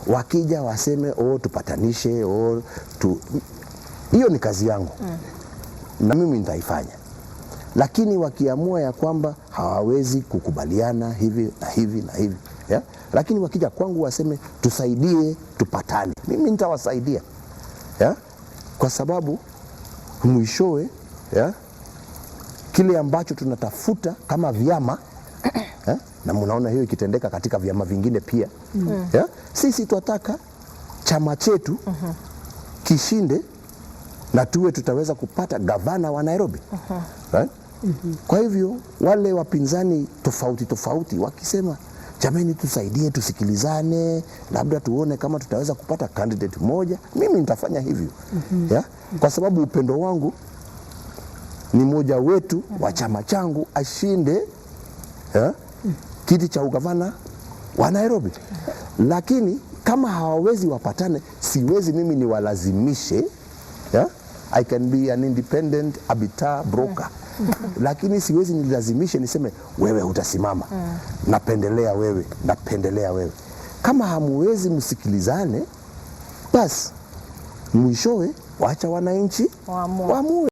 wakija waseme tupatanishe hiyo ni kazi yangu na mimi nitaifanya. Lakini wakiamua ya kwamba hawawezi kukubaliana hivi na hivi na hivi, ya? Lakini wakija kwangu waseme tusaidie tupatane, mimi nitawasaidia, ya? Kwa sababu mwishowe, ya? Kile ambacho tunatafuta kama vyama, ya? Na mnaona hiyo ikitendeka katika vyama vingine pia, ya? Sisi tunataka chama chetu kishinde na tutaweza kupata gavana wa Nairobi. Right? Kwa hivyo wale wapinzani tofauti wakisema jamani tusaidie tusikilizane, labda tuone kama tutaweza kupata candidate moja, mimi nitafanya hivyo. Ya? Kwa sababu upendo wangu ni moja wetu wa chama changu ashinde, ya? Kiti cha ugavana wa Nairobi. Lakini kama hawawezi wapatane, siwezi mimi niwalazimishe, ya? I can be an independent arbiter broker. Lakini siwezi nilazimishe niseme wewe utasimama, napendelea wewe. Kama hamuwezi msikilizane, basi mwishowe wacha wananchi waamue.